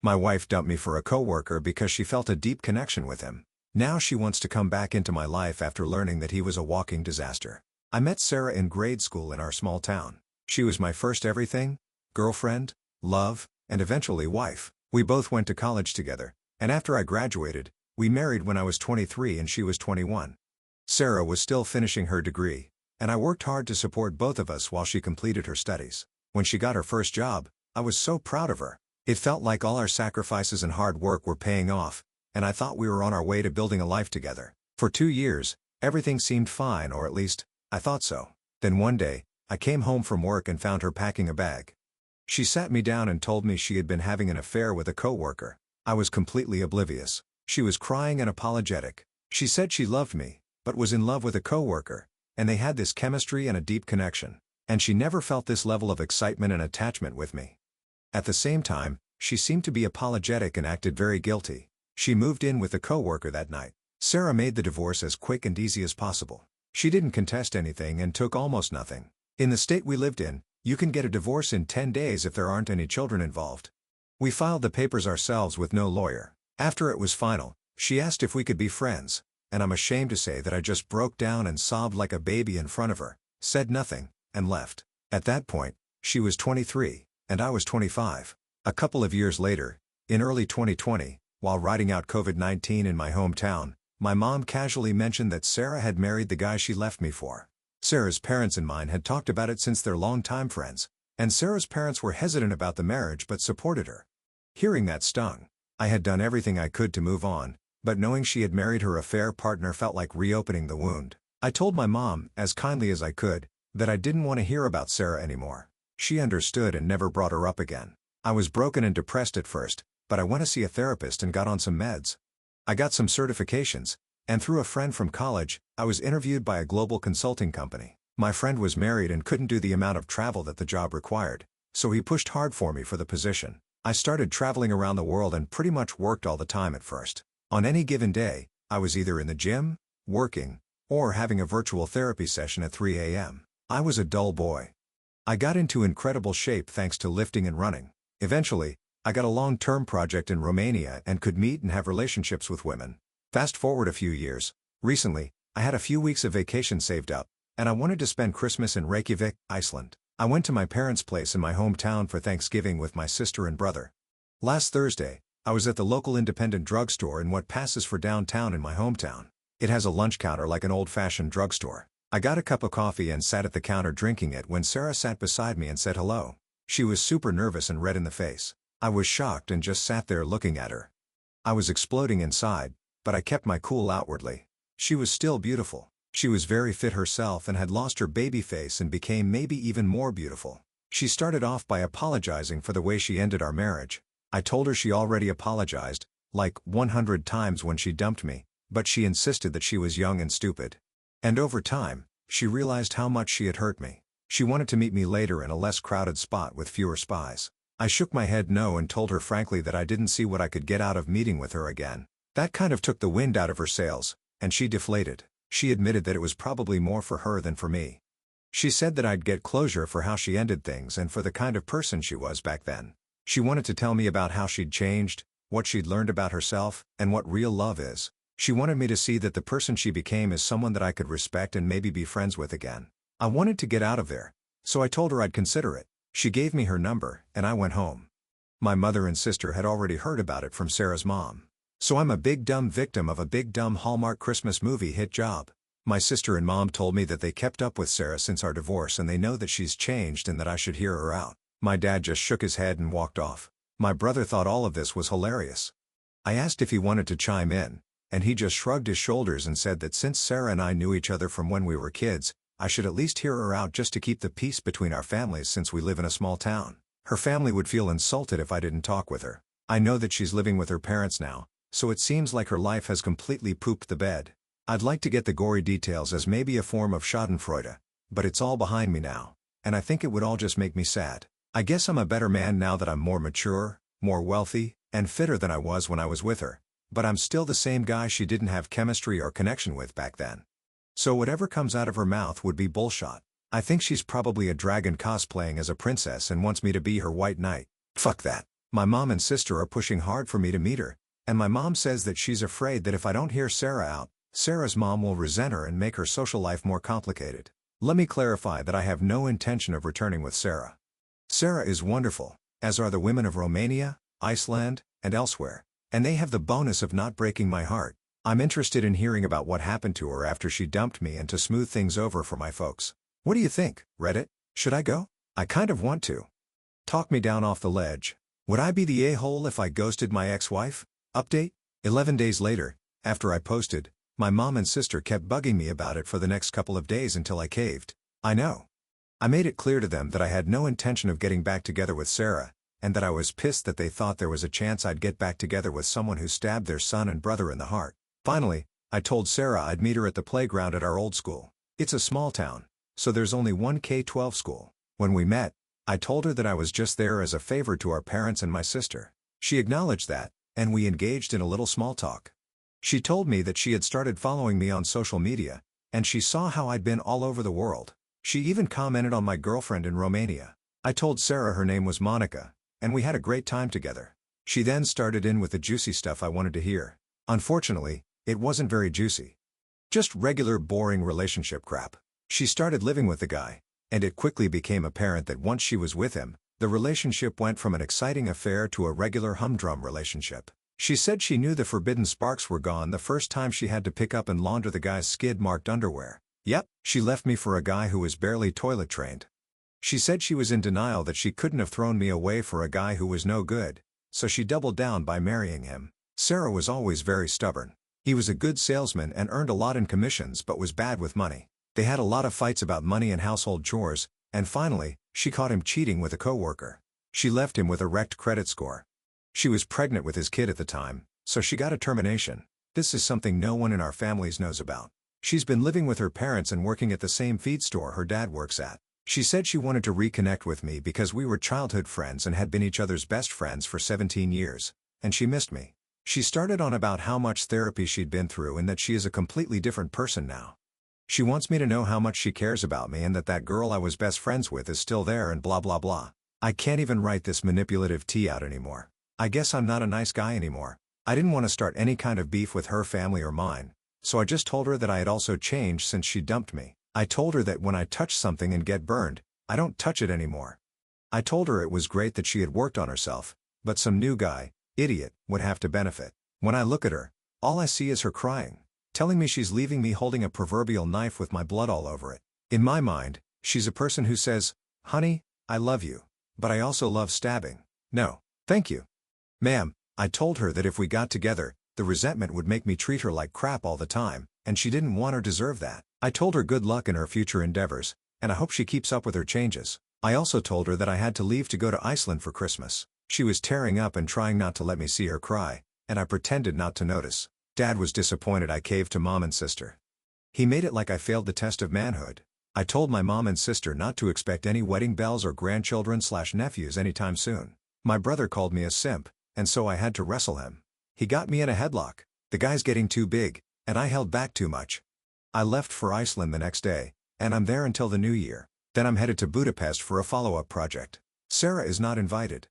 My wife dumped me for a coworker because she felt a deep connection with him. Now she wants to come back into my life after learning that he was a walking disaster. I met Sarah in grade school in our small town. She was my first everything, girlfriend, love, and eventually wife. We both went to college together, and after I graduated, we married when I was 23 and she was 21. Sarah was still finishing her degree, and I worked hard to support both of us while she completed her studies. When she got her first job, I was so proud of her. It felt like all our sacrifices and hard work were paying off, and I thought we were on our way to building a life together. For 2 years, everything seemed fine, or at least, I thought so. Then one day, I came home from work and found her packing a bag. She sat me down and told me she had been having an affair with a coworker. I was completely oblivious. She was crying and apologetic. She said she loved me, but was in love with a coworker, and they had this chemistry and a deep connection. And she never felt this level of excitement and attachment with me. At the same time, she seemed to be apologetic and acted very guilty. She moved in with a coworker that night. Sarah made the divorce as quick and easy as possible. She didn't contest anything and took almost nothing. In the state we lived in, you can get a divorce in 10 days if there aren't any children involved. We filed the papers ourselves with no lawyer. After it was final, she asked if we could be friends, and I'm ashamed to say that I just broke down and sobbed like a baby in front of her, said nothing, and left. At that point, she was 23, and I was 25. A couple of years later, in early 2020, while riding out COVID-19 in my hometown, my mom casually mentioned that Sarah had married the guy she left me for. Sarah's parents and mine had talked about it since they're longtime friends, and Sarah's parents were hesitant about the marriage but supported her. Hearing that stung. I had done everything I could to move on, but knowing she had married her affair partner felt like reopening the wound. I told my mom, as kindly as I could, that I didn't want to hear about Sarah anymore. She understood and never brought her up again. I was broken and depressed at first, but I went to see a therapist and got on some meds. I got some certifications, and through a friend from college, I was interviewed by a global consulting company. My friend was married and couldn't do the amount of travel that the job required, so he pushed hard for me for the position. I started traveling around the world and pretty much worked all the time at first. On any given day, I was either in the gym, working, or having a virtual therapy session at 3 a.m. I was a dull boy. I got into incredible shape thanks to lifting and running. Eventually, I got a long-term project in Romania and could meet and have relationships with women. Fast forward a few years. Recently, I had a few weeks of vacation saved up, and I wanted to spend Christmas in Reykjavik, Iceland. I went to my parents' place in my hometown for Thanksgiving with my sister and brother. Last Thursday, I was at the local independent drugstore in what passes for downtown in my hometown. It has a lunch counter like an old-fashioned drugstore. I got a cup of coffee and sat at the counter drinking it when Sarah sat beside me and said hello. She was super nervous and red in the face. I was shocked and just sat there looking at her. I was exploding inside, but I kept my cool outwardly. She was still beautiful. She was very fit herself and had lost her baby face and became maybe even more beautiful. She started off by apologizing for the way she ended our marriage. I told her she already apologized, like 100 times when she dumped me, but she insisted that she was young and stupid. And over time, she realized how much she had hurt me. She wanted to meet me later in a less crowded spot with fewer spies. I shook my head no and told her frankly that I didn't see what I could get out of meeting with her again. That kind of took the wind out of her sails, and she deflated. She admitted that it was probably more for her than for me. She said that I'd get closure for how she ended things and for the kind of person she was back then. She wanted to tell me about how she'd changed, what she'd learned about herself, and what real love is. She wanted me to see that the person she became is someone that I could respect and maybe be friends with again. I wanted to get out of there, so I told her I'd consider it. She gave me her number, and I went home. My mother and sister had already heard about it from Sarah's mom. So I'm a big dumb victim of a big dumb Hallmark Christmas movie hit job. My sister and mom told me that they kept up with Sarah since our divorce and they know that she's changed and that I should hear her out. My dad just shook his head and walked off. My brother thought all of this was hilarious. I asked if he wanted to chime in, and he just shrugged his shoulders and said that since Sarah and I knew each other from when we were kids, I should at least hear her out just to keep the peace between our families since we live in a small town. Her family would feel insulted if I didn't talk with her. I know that she's living with her parents now, so it seems like her life has completely pooped the bed. I'd like to get the gory details as maybe a form of schadenfreude, but it's all behind me now, and I think it would all just make me sad. I guess I'm a better man now that I'm more mature, more wealthy, and fitter than I was when I was with her, but I'm still the same guy she didn't have chemistry or connection with back then. So whatever comes out of her mouth would be bullshit. I think she's probably a dragon cosplaying as a princess and wants me to be her white knight. Fuck that. My mom and sister are pushing hard for me to meet her, and my mom says that she's afraid that if I don't hear Sarah out, Sarah's mom will resent her and make her social life more complicated. Let me clarify that I have no intention of returning with Sarah. Sarah is wonderful, as are the women of Romania, Iceland, and elsewhere, and they have the bonus of not breaking my heart. I'm interested in hearing about what happened to her after she dumped me and to smooth things over for my folks. What do you think, Reddit? Should I go? I kind of want to. Talk me down off the ledge. Would I be the a-hole if I ghosted my ex-wife? Update: 11 days later, after I posted, my mom and sister kept bugging me about it for the next couple of days until I caved. I know. I made it clear to them that I had no intention of getting back together with Sarah, and that I was pissed that they thought there was a chance I'd get back together with someone who stabbed their son and brother in the heart. Finally, I told Sarah I'd meet her at the playground at our old school. It's a small town, so there's only one K-12 school. When we met, I told her that I was just there as a favor to our parents and my sister. She acknowledged that, and we engaged in a little small talk. She told me that she had started following me on social media, and she saw how I'd been all over the world. She even commented on my girlfriend in Romania. I told Sarah her name was Monica, and we had a great time together. She then started in with the juicy stuff I wanted to hear. Unfortunately, it wasn't very juicy. Just regular boring relationship crap. She started living with the guy, and it quickly became apparent that once she was with him, the relationship went from an exciting affair to a regular humdrum relationship. She said she knew the forbidden sparks were gone the first time she had to pick up and launder the guy's skid-marked underwear. Yep, she left me for a guy who was barely toilet trained. She said she was in denial that she couldn't have thrown me away for a guy who was no good, so she doubled down by marrying him. Sarah was always very stubborn. He was a good salesman and earned a lot in commissions but was bad with money. They had a lot of fights about money and household chores, and finally, she caught him cheating with a coworker. She left him with a wrecked credit score. She was pregnant with his kid at the time, so she got a termination. This is something no one in our families knows about. She's been living with her parents and working at the same feed store her dad works at. She said she wanted to reconnect with me because we were childhood friends and had been each other's best friends for 17 years, and she missed me. She started on about how much therapy she'd been through and that she is a completely different person now. She wants me to know how much she cares about me and that girl I was best friends with is still there and blah blah blah. I can't even write this manipulative tea out anymore. I guess I'm not a nice guy anymore. I didn't want to start any kind of beef with her family or mine, so I just told her that I had also changed since she dumped me. I told her that when I touch something and get burned, I don't touch it anymore. I told her it was great that she had worked on herself, but some new guy, idiot, would have to benefit. When I look at her, all I see is her crying, telling me she's leaving me holding a proverbial knife with my blood all over it. In my mind, she's a person who says, "Honey, I love you, but I also love stabbing. No, thank you. Ma'am." I told her that if we got together, the resentment would make me treat her like crap all the time, and she didn't want or deserve that. I told her good luck in her future endeavors, and I hope she keeps up with her changes. I also told her that I had to leave to go to Iceland for Christmas. She was tearing up and trying not to let me see her cry, and I pretended not to notice. Dad was disappointed I caved to Mom and sister. He made it like I failed the test of manhood. I told my mom and sister not to expect any wedding bells or grandchildren/nephews anytime soon. My brother called me a simp, and so I had to wrestle him. He got me in a headlock. The guy's getting too big, and I held back too much. I left for Iceland the next day, and I'm there until the new year. Then I'm headed to Budapest for a follow-up project. Sarah is not invited.